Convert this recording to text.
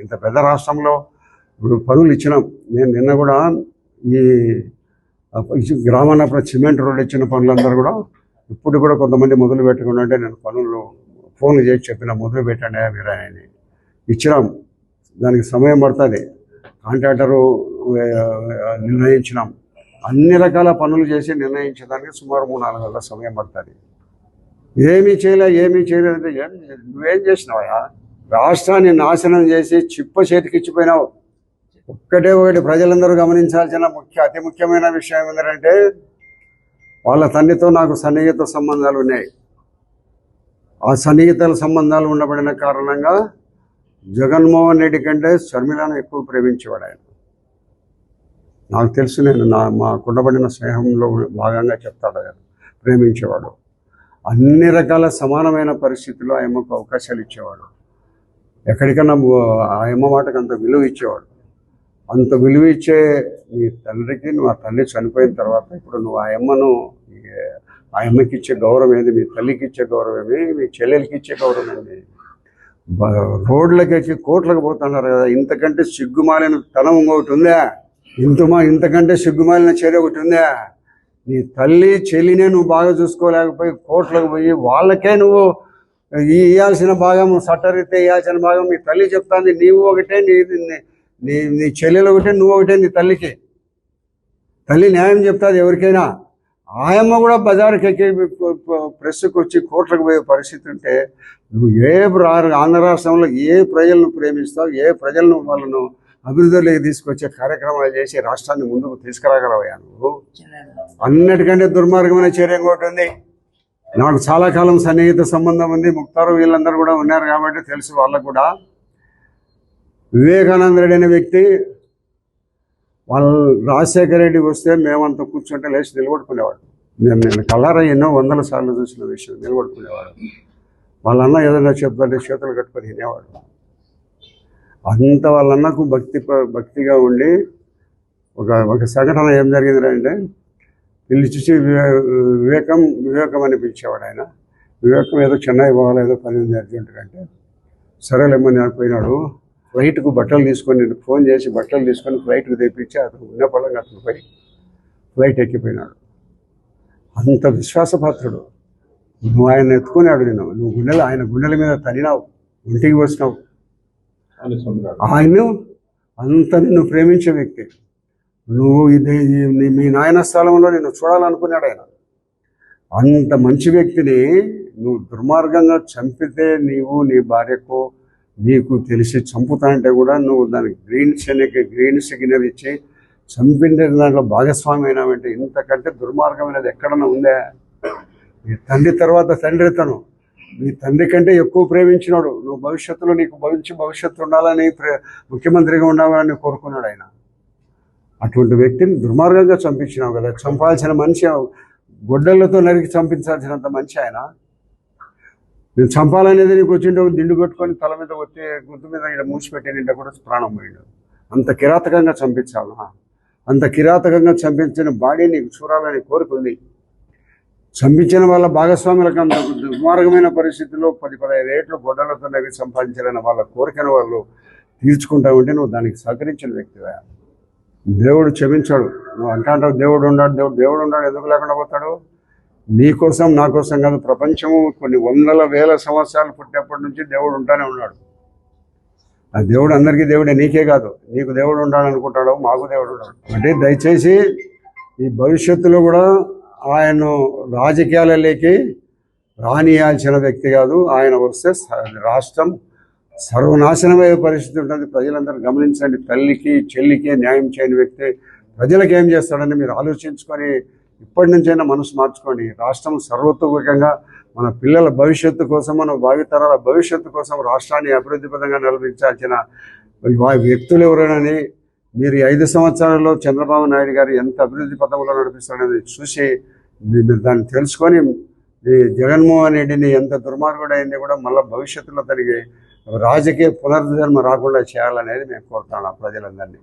ఇంత పెద్ద రాష్ట్రంలో ఇప్పుడు పనులు ఇచ్చినాం. నేను నిన్న కూడా ఈ గ్రామాన్నప్పుడు సిమెంట్ రోడ్ ఇచ్చిన పనులందరూ కూడా ఇప్పుడు కూడా కొంతమంది మొదలు పెట్టకుండా అంటే నేను పనులు ఫోన్లు చేసి చెప్పిన మొదలు పెట్టండి మీరు అని ఇచ్చినాం. దానికి సమయం పడుతుంది. కాంట్రాక్టరు నిర్ణయించినాం. అన్ని రకాల పనులు చేసి నిర్ణయించడానికి సుమారు 3-4 గంటల సమయం పడుతుంది. ఏమీ చేయలేదంటే నువ్వేం చేసినావా? రాష్ట్రాన్ని నాశనం చేసి చిప్ప చేతికిచ్చిపోయినావు. ఒకటి ప్రజలందరూ గమనించాల్సిన అతి ముఖ్యమైన విషయం ఏంటంటే వాళ్ళ తండ్రితో నాకు సన్నిహిత సంబంధాలు ఉన్నాయి. ఆ సన్నిహిత సంబంధాలు ఉండబడిన కారణంగా జగన్మోహన్ రెడ్డి కంటే షర్మిలను ఎక్కువ ప్రేమించేవాడు ఆయన. నాకు తెలుసు, నేను మా కుండబడిన స్నేహంలో భాగంగా చెప్తాడు ఆయన. ప్రేమించేవాడు. అన్ని రకాల సమానమైన పరిస్థితుల్లో ఆయమ్మకు అవకాశాలు ఇచ్చేవాడు. ఎక్కడికన్నా ఆయమ్మ మాటకు అంత విలువ ఇచ్చేవాడు. అంత విలువ ఇచ్చే నీ తండ్రికి నువ్వు ఆ తల్లి చనిపోయిన తర్వాత ఇప్పుడు నువ్వు ఆ అమ్మకి ఇచ్చే గౌరవం ఏది? మీ తల్లికి ఇచ్చే గౌరవం ఏమి? మీ చెల్లెలకి ఇచ్చే గౌరవం ఏమి? రోడ్లకి ఎక్కి కోట్లకు పోతున్నారు కదా. ఇంతకంటే సిగ్గుమాలిన తనం ఒకటి ఉందా? ఇంతకంటే సిగ్గుమాలిన చర్య ఒకటి ఉందా? నీ తల్లి చెల్లినే నువ్వు బాగా చూసుకోలేకపోయి కోట్లకు పోయి వాళ్ళకే నువ్వు ఇవ్వాల్సిన భాగం చట్టరీత్యా ఇవ్వాల్సిన భాగం మీ తల్లి చెప్తాంది. నీవు ఒకటే, నీ చెల్లెలు ఒకటే, నువ్వు ఒకటే. నీ తల్లికి తల్లి న్యాయం చెప్తాది ఎవరికైనా. ఆయమ్మ కూడా బజారుకి ఎక్కి ప్రెస్కి వచ్చి కోట్లకు పోయే పరిస్థితి ఉంటే నువ్వు ఆంధ్ర రాష్ట్రంలో ఏ ప్రజలను ప్రేమిస్తావు? ఏ ప్రజలను వాళ్ళను అభివృద్ధిలోకి తీసుకొచ్చే కార్యక్రమాలు చేసి రాష్ట్రాన్ని ముందుకు తీసుకురాగలవయ్యా నువ్వు? అన్నిటికంటే దుర్మార్గమైన చర్య ఇంకోటి ఉంది. నాకు చాలా కాలం సన్నిహిత సంబంధం ఉంది. ముక్తారు వీళ్ళందరూ కూడా ఉన్నారు కాబట్టి తెలుసు వాళ్ళకు కూడా. వివేకానంద రెడ్డి అనే వ్యక్తి వాళ్ళు రాజశేఖర రెడ్డి వస్తే మేమంతా కూర్చుంటే లేచి నిలబడుకునేవాడు. నేను కళ్ళారా ఎన్నో 100 సార్లు చూసిన విషయం. నిలబడుకునేవాడు. వాళ్ళన్న ఏదైనా చెప్తుంటే చేతులు కట్టుకొని తినేవాడు. అంత వాళ్ళన్నకు భక్తిగా ఉండి ఒక సంఘటన ఏం జరిగిందంటే వీళ్ళు చూసి వివేకం అని పిలిచేవాడు ఆయన. వివేకం ఏదో చెన్నై పోవాలి, ఏదో పని ఉంది అర్జెంటుగా అంటే సరేలేమని పోయినాడు. ఫ్లైట్కు బట్టలు తీసుకొని ఫోన్ చేసి బట్టలు తీసుకొని ఫ్లైట్కు తెప్పించి అతను ఉన్న పొలంగా అతనిపై ఫ్లైట్ ఎక్కిపోయినాడు. అంత విశ్వాసపాత్రుడు. నువ్వు ఆయన ఎత్తుకున్నాడు. నువ్వు ఆయన గుండెల మీద తనినావు, ఒంటికి వచ్చినావు. ఆయన అంత నిన్ను ప్రేమించే వ్యక్తి. నువ్వు మీ నాయన స్థలంలో నిన్ను చూడాలనుకున్నాడు ఆయన. అంత మంచి వ్యక్తిని నువ్వు దుర్మార్గంగా చంపితే నీ భార్యకు నీకు తెలిసి చంపుతా అంటే కూడా నువ్వు దానికి గ్రీన్ సిగ్నల్ ఇచ్చి చంపిండే దాంట్లో భాగస్వామి అయినావంటే ఇంతకంటే దుర్మార్గమైనది ఎక్కడన్నా ఉందా? నీ తండ్రి తర్వాత తండ్రి తను నీ తండ్రి కంటే ఎక్కువ ప్రేమించినాడు. నువ్వు భవిష్యత్తులో నీకు భవిష్యత్తు ఉండాలని ముఖ్యమంత్రిగా ఉండాలని కోరుకున్నాడు ఆయన. అటువంటి వ్యక్తిని దుర్మార్గంగా చంపించినావు కదా. చంపాల్సిన మనిషి గొడ్డలతో నరికి చంపించాల్సినంత మనిషి ఆయన. నేను చంపాలనేది నీకు వచ్చింటే దిండు కొట్టుకొని తల మీద వచ్చి గుర్తు మీద ఇక్కడ మూసిపెట్టినంటే కూడా ప్రాణం పోయాడు. అంత కిరాతకంగా చంపించాలా? అంత కిరాతకంగా చంపించిన బాడీ నీకు చూడాలని కోరుకుంది. చంపించిన వాళ్ళ భాగస్వాములకు అంత దుర్మార్గమైన పరిస్థితుల్లో 10-15 ఏళ్ళు గొడ్డలతో నరికి సంపాదించాలని వాళ్ళ కోరికను వాళ్ళు తీర్చుకుంటా ఉంటే నువ్వు దానికి సహకరించిన వ్యక్తివా? దేవుడు క్షమించాడు. నువ్వు అంటావు దేవుడు ఉన్నాడు. దేవుడు ఉన్నాడు ఎందుకు లేకుండా పోతాడు? నీ కోసం నా కోసం కాదు, ప్రపంచము కొన్ని 100,000 సంవత్సరాలు పుట్టినప్పటి నుంచి దేవుడు ఉంటానే ఉన్నాడు. ఆ దేవుడు అందరికీ దేవుడే, నీకే కాదు. నీకు దేవుడు ఉండాలనుకుంటాడు, మాకు దేవుడు ఉన్నాడు. అంటే దయచేసి ఈ భవిష్యత్తులో కూడా ఆయన రాజకీయాలలోకి రానియాల్సిన వ్యక్తి కాదు. ఆయన వస్తే రాష్ట్రం సర్వనాశనమయ్యే పరిస్థితి ఉంటుంది. ప్రజలందరూ గమనించండి. తల్లికి చెల్లికి న్యాయం చేయని వ్యక్తి ప్రజలకు ఏం చేస్తాడని మీరు ఆలోచించుకొని ఇప్పటి నుంచైనా మనసు మార్చుకోండి. రాష్ట్రం సర్వతోముఖంగా మన పిల్లల భవిష్యత్తు కోసం, మన భావితరాల భవిష్యత్తు కోసం రాష్ట్రాన్ని అభివృద్ధి పదంగా నడిపించాల్సిన వ్యక్తులు ఎవరైనాని మీరు 5 సంవత్సరాల్లో చంద్రబాబు నాయుడు గారు ఎంత అభివృద్ధి పథంలో నడిపిస్తారనేది చూసి దాన్ని తెలుసుకొని ఈ జగన్మోహన్ రెడ్డిని ఎంత దుర్మార్గుడైంది కూడా మళ్ళీ భవిష్యత్తులో తనకి రాజకీయ పునర్జన్మ రాకుండా చేయాలనేది నేను కోరుతాను ప్రజలందరినీ.